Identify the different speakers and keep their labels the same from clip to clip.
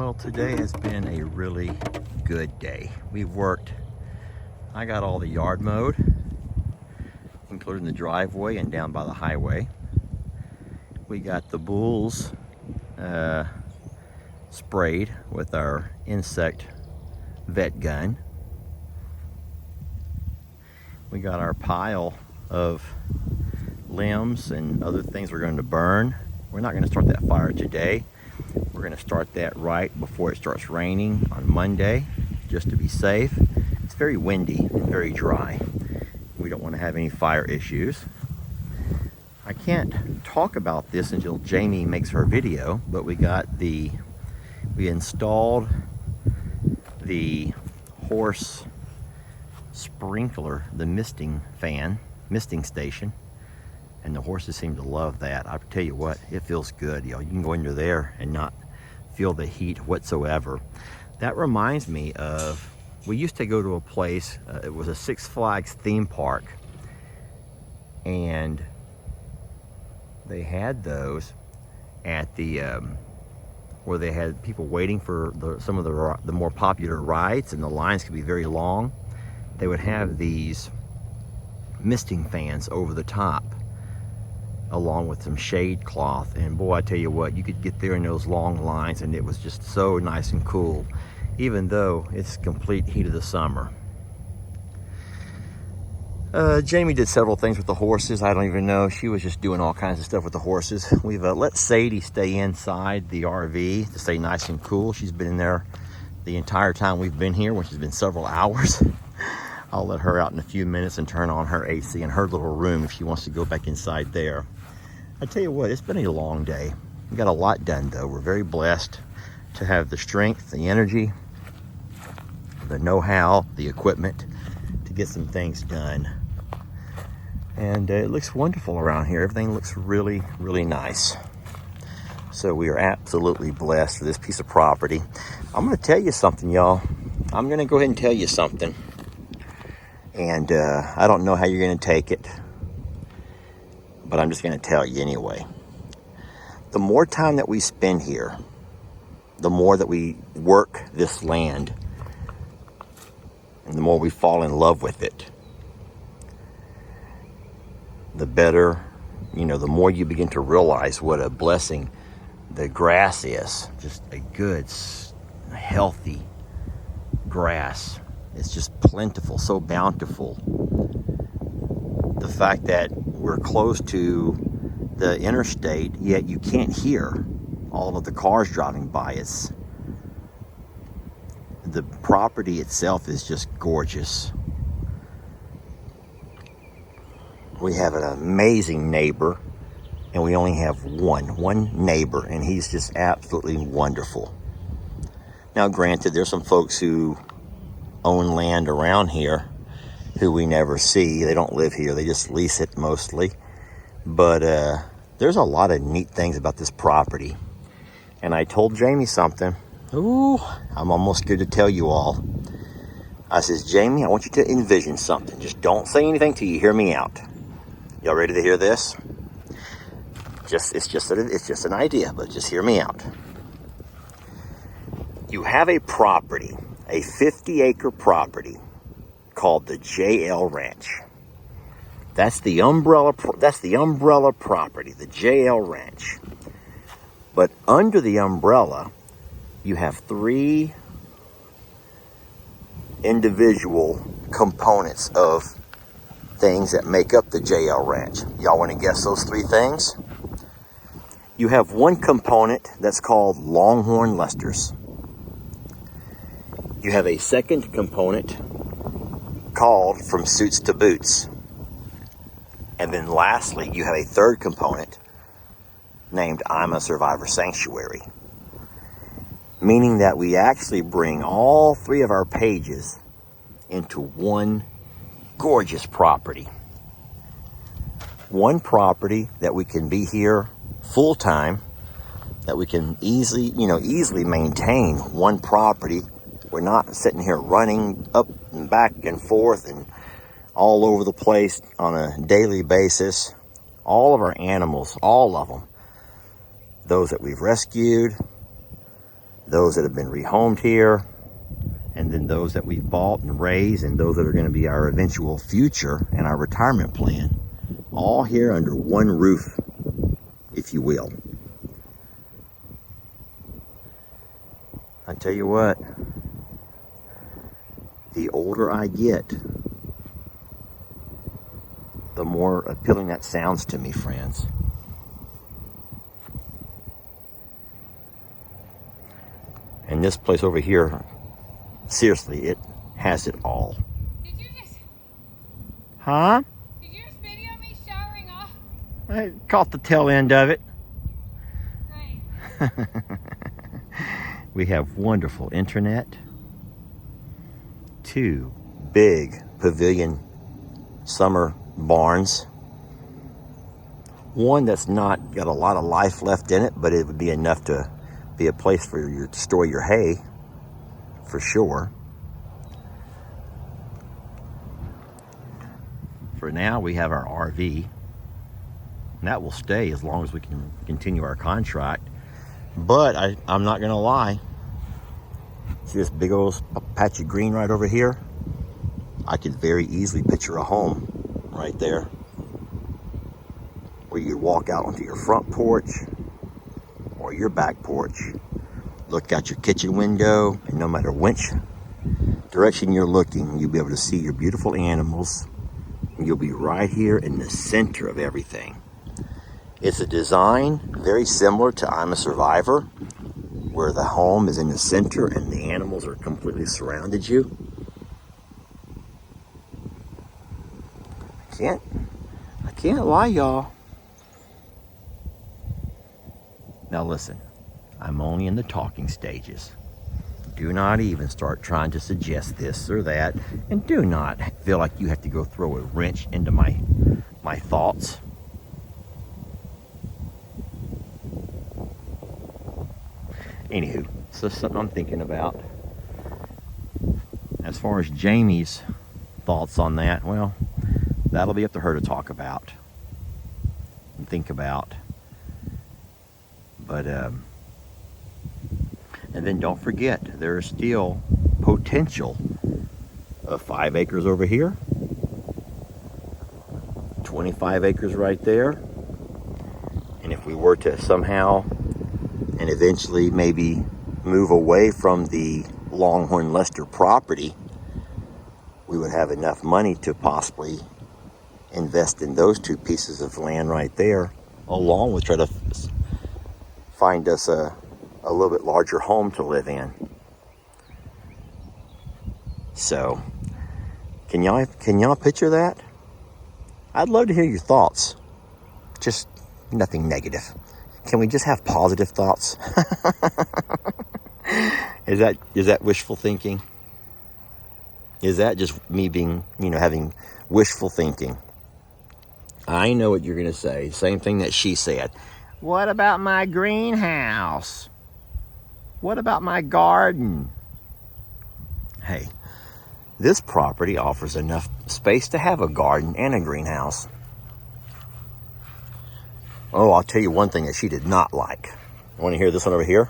Speaker 1: Well, today has been a really good day. I got all the yard mowed, including the driveway and down by the highway. We got the bulls sprayed with our insect vet gun. We got our pile of limbs and other things we're going to burn. We're not going to start that fire today. We're going to start that right before it starts raining on Monday, just to be safe. It's very windy and very dry. We don't want to have any fire issues. I can't talk about this until Jamie makes her video, but we installed the horse sprinkler, the misting station, and the horses seem to love that. I tell you what, it feels good. You can go into there and not feel the heat whatsoever. That reminds me of, we used to go to a place, it was a Six Flags theme park, and they had those at the where they had people waiting for some of the more popular rides, and the lines could be very long. They would have these misting fans over the top, along with some shade cloth, and boy, I tell you what, you could get there in those long lines and it was just so nice and cool, even though it's complete heat of the summer. Jamie did several things with the horses. I don't even know, she was just doing all kinds of stuff with the horses. We've let Sadie stay inside the RV to stay nice and cool. She's been in there the entire time we've been here, which has been several hours. I'll let her out in a few minutes and turn on her AC in her little room if she wants to go back inside there. I tell you what, it's been a long day. We got a lot done though. We're very blessed to have the strength, the energy, the know-how, the equipment to get some things done. And it looks wonderful around here. Everything looks really, really nice. So we are absolutely blessed for this piece of property. I'm gonna tell you something, y'all. I'm gonna go ahead and tell you something. And I don't know how you're gonna take it, but I'm just gonna tell you anyway. The more time that we spend here, the more that we work this land, and the more we fall in love with it, the better, the more you begin to realize what a blessing the grass is. Just a good, healthy grass. It's just plentiful, so bountiful. The fact that we're close to the interstate, yet you can't hear all of the cars driving by. The property itself is just gorgeous. We have an amazing neighbor, and we only have one neighbor, and he's just absolutely wonderful. Now, granted, there's some folks who own land around here who we never see. They don't live here, they just lease it mostly. But there's a lot of neat things about this property. And I told Jamie something. Ooh, I'm almost scared to tell you all. I says, Jamie, I want you to envision something. Just don't say anything till you hear me out. Y'all ready to hear this? It's just an idea, but just hear me out. You have a property, a 50-acre property called the JL Ranch. That's the umbrella property, the JL Ranch. But under the umbrella, you have 3 individual components of things that make up the JL Ranch. Y'all want to guess those 3 things? You have one component that's called Longhorn Lesters. You have a second component called From Suits to Boots. And then lastly, you have a third component named I'm a Survivor Sanctuary. Meaning that we actually bring all 3 of our pages into one gorgeous property. One property that we can be here full time, that we can easily maintain. One property. We're not sitting here running up and back and forth and all over the place on a daily basis. All of our animals, all of them, those that we've rescued, those that have been rehomed here, and then those that we've bought and raised, and those that are going to be our eventual future and our retirement plan, all here under one roof, if you will. I tell you what, the older I get, the more appealing that sounds to me, friends. And this place over here, seriously, it has it all.
Speaker 2: Did you just...
Speaker 1: Huh?
Speaker 2: Did you just video me showering off?
Speaker 1: I caught the tail end of it.
Speaker 2: Great.
Speaker 1: We have wonderful internet. 2 big pavilion summer barns. One that's not got a lot of life left in it, but it would be enough to be a place for you to store your hay, for sure. For now, we have our RV, and that will stay as long as we can continue our contract. But I'm not gonna lie, see this big old patch of green right over here? I could very easily picture a home right there, where you walk out onto your front porch or your back porch, look out your kitchen window, and no matter which direction you're looking, you'll be able to see your beautiful animals, and you'll be right here in the center of everything. It's a design very similar to I'm a Survivor, where the home is in the center and the animals are completely surrounded you. I can't lie, y'all. Now listen, I'm only in the talking stages. Do not even start trying to suggest this or that, and do not feel like you have to go throw a wrench into my thoughts. Anywho, so something I'm thinking about. As far as Jamie's thoughts on that, well, that'll be up to her to talk about and think about. But, and then don't forget, there is still potential of 5 acres over here, 25 acres right there. And if we were to somehow and eventually maybe move away from the Longhorn Lester property, we would have enough money to possibly invest in those 2 pieces of land right there, along with try to find us a little bit larger home to live in. So, can y'all picture that? I'd love to hear your thoughts. Just nothing negative. Can we just have positive thoughts? Is that wishful thinking? Is that just me being, having wishful thinking? I know what you're going to say. Same thing that she said. What about my greenhouse? What about my garden? Hey, this property offers enough space to have a garden and a greenhouse. Oh, I'll tell you one thing that she did not like. You want to hear this one over here?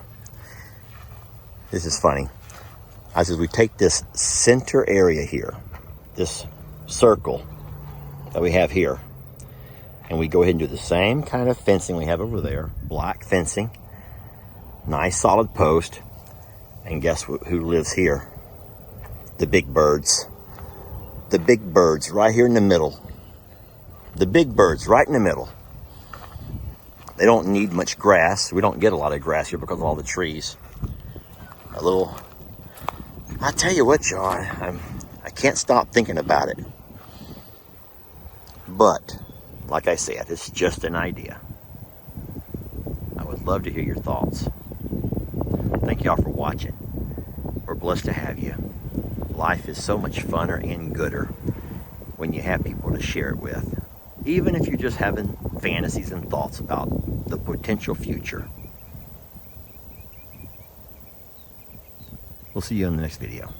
Speaker 1: This is funny. I said, we take this center area here, this circle that we have here, and we go ahead and do the same kind of fencing we have over there, black fencing, nice solid post, and guess who lives here? The big birds. The big birds right here in the middle. The big birds right in the middle. They don't need much grass. We don't get a lot of grass here because of all the trees. I tell you what, y'all, I can't stop thinking about it. But, like I said, it's just an idea. I would love to hear your thoughts. Thank y'all for watching. We're blessed to have you. Life is so much funner and gooder when you have people to share it with. Even if you're just having fantasies and thoughts about the potential future. We'll see you in the next video.